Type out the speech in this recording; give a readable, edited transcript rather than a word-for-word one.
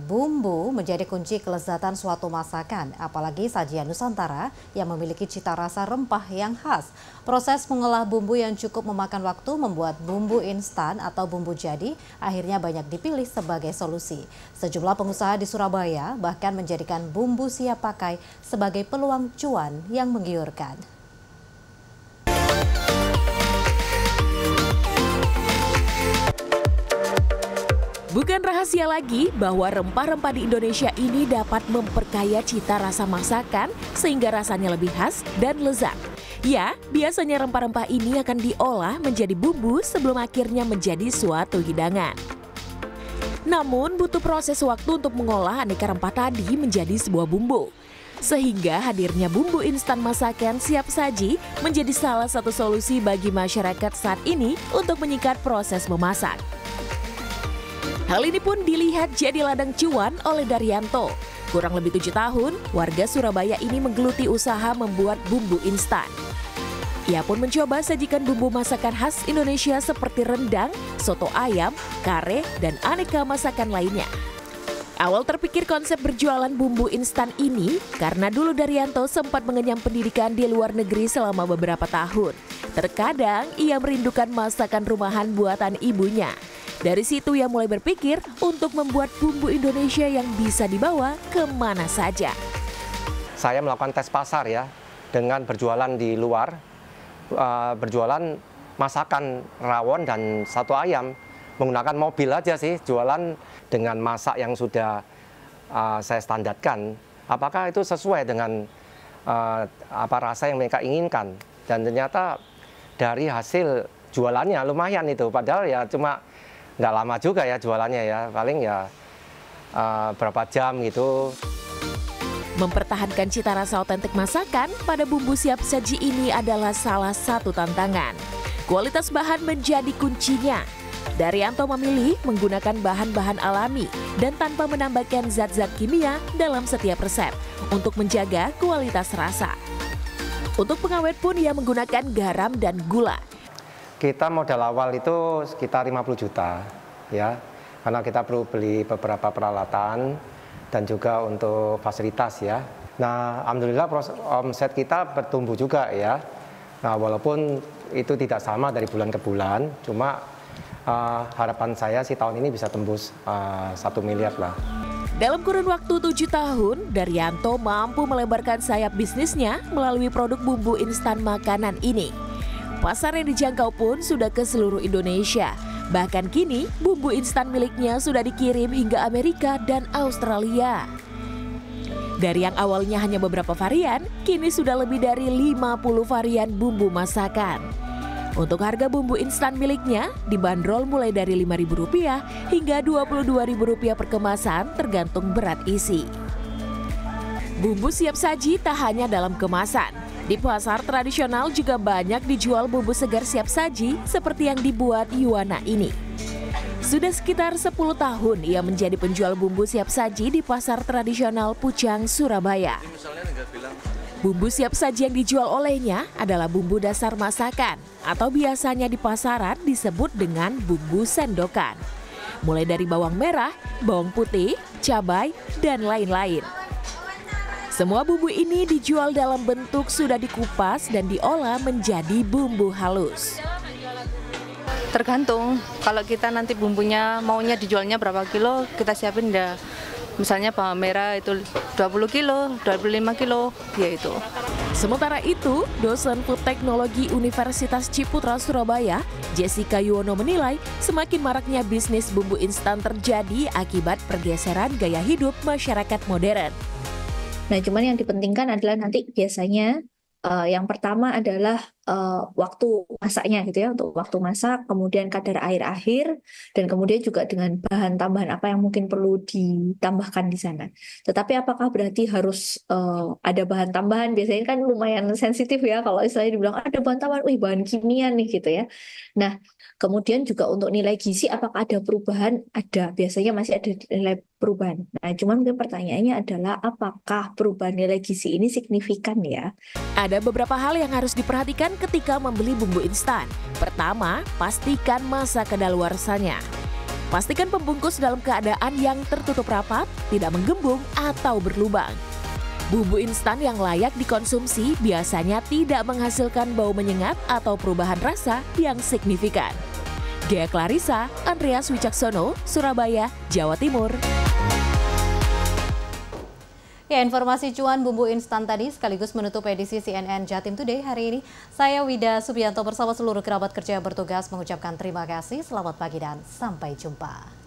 Bumbu menjadi kunci kelezatan suatu masakan, apalagi sajian Nusantara yang memiliki cita rasa rempah yang khas. Proses mengolah bumbu yang cukup memakan waktu membuat bumbu instan atau bumbu jadi akhirnya banyak dipilih sebagai solusi. Sejumlah pengusaha di Surabaya bahkan menjadikan bumbu siap pakai sebagai peluang cuan yang menggiurkan. Bukan rahasia lagi bahwa rempah-rempah di Indonesia ini dapat memperkaya cita rasa masakan sehingga rasanya lebih khas dan lezat. Ya, biasanya rempah-rempah ini akan diolah menjadi bumbu sebelum akhirnya menjadi suatu hidangan. Namun butuh proses waktu untuk mengolah aneka rempah tadi menjadi sebuah bumbu. Sehingga hadirnya bumbu instan masakan siap saji menjadi salah satu solusi bagi masyarakat saat ini untuk menyingkat proses memasak. Hal ini pun dilihat jadi ladang cuan oleh Daryanto. Kurang lebih 7 tahun, warga Surabaya ini menggeluti usaha membuat bumbu instan. Ia pun mencoba sajikan bumbu masakan khas Indonesia seperti rendang, soto ayam, kare, dan aneka masakan lainnya. Awal terpikir konsep berjualan bumbu instan ini karena dulu Daryanto sempat mengenyam pendidikan di luar negeri selama beberapa tahun. Terkadang ia merindukan masakan rumahan buatan ibunya. Dari situ ia mulai berpikir untuk membuat bumbu Indonesia yang bisa dibawa kemana saja. Saya melakukan tes pasar ya, dengan berjualan di luar, berjualan masakan rawon dan soto ayam. Menggunakan mobil aja sih, jualan dengan masak yang sudah saya standarkan. Apakah itu sesuai dengan apa rasa yang mereka inginkan? Dan ternyata dari hasil jualannya lumayan itu, padahal ya cuma nggak lama juga ya jualannya ya, paling ya berapa jam gitu. Mempertahankan cita rasa otentik masakan pada bumbu siap saji ini adalah salah satu tantangan. Kualitas bahan menjadi kuncinya. Daryanto memilih menggunakan bahan-bahan alami dan tanpa menambahkan zat-zat kimia dalam setiap resep untuk menjaga kualitas rasa. Untuk pengawet pun ia menggunakan garam dan gula. Kita modal awal itu sekitar 50 juta ya, karena kita perlu beli beberapa peralatan dan juga untuk fasilitas ya. Nah, alhamdulillah omset kita bertumbuh juga ya. Nah, walaupun itu tidak sama dari bulan ke bulan, cuma harapan saya sih tahun ini bisa tembus 1 miliar lah. Dalam kurun waktu 7 tahun, Daryanto mampu melebarkan sayap bisnisnya melalui produk bumbu instan makanan ini. Pasar yang dijangkau pun sudah ke seluruh Indonesia. Bahkan kini, bumbu instan miliknya sudah dikirim hingga Amerika dan Australia. Dari yang awalnya hanya beberapa varian, kini sudah lebih dari 50 varian bumbu masakan. Untuk harga bumbu instan miliknya dibanderol mulai dari Rp5.000 hingga Rp22.000 per kemasan tergantung berat isi. Bumbu siap saji tak hanya dalam kemasan. Di pasar tradisional juga banyak dijual bumbu segar siap saji seperti yang dibuat Yuwana ini. Sudah sekitar 10 tahun ia menjadi penjual bumbu siap saji di pasar tradisional Pucang, Surabaya. Bumbu siap saji yang dijual olehnya adalah bumbu dasar masakan atau biasanya di pasaran disebut dengan bumbu sendokan. Mulai dari bawang merah, bawang putih, cabai, dan lain-lain. Semua bumbu ini dijual dalam bentuk sudah dikupas dan diolah menjadi bumbu halus. Tergantung, kalau kita nanti bumbunya maunya dijualnya berapa kilo, kita siapin dah. Misalnya bawang merah itu 20 kilo, 25 kilo, ya itu. Sementara itu, dosen food teknologi Universitas Ciputra Surabaya, Jessica Yuwono menilai semakin maraknya bisnis bumbu instan terjadi akibat pergeseran gaya hidup masyarakat modern. Nah, cuman yang dipentingkan adalah nanti biasanya yang pertama adalah waktu masaknya gitu ya, untuk waktu masak, kemudian kadar air akhir, dan kemudian juga dengan bahan tambahan apa yang mungkin perlu ditambahkan di sana. Tetapi apakah berarti harus ada bahan tambahan? Biasanya kan lumayan sensitif ya kalau istilahnya dibilang ada bahan tambahan, wih bahan kimia nih gitu ya. Nah, kemudian juga untuk nilai gizi apakah ada perubahan? Ada, biasanya masih ada nilai perubahan. Nah, cuman mungkin pertanyaannya adalah apakah perubahan nilai gizi ini signifikan ya? Ada beberapa hal yang harus diperhatikan ketika membeli bumbu instan. Pertama, pastikan masa kadaluarsanya. Pastikan pembungkus dalam keadaan yang tertutup rapat, tidak menggembung atau berlubang. Bumbu instan yang layak dikonsumsi biasanya tidak menghasilkan bau menyengat atau perubahan rasa yang signifikan. Ghea Klarissa, Andreas Wicaksono, Surabaya, Jawa Timur. Ya, informasi cuan bumbu instan tadi sekaligus menutup edisi CNN Jatim Today hari ini. Saya Wida Subianto bersama seluruh kerabat kerja yang bertugas mengucapkan terima kasih, selamat pagi dan sampai jumpa.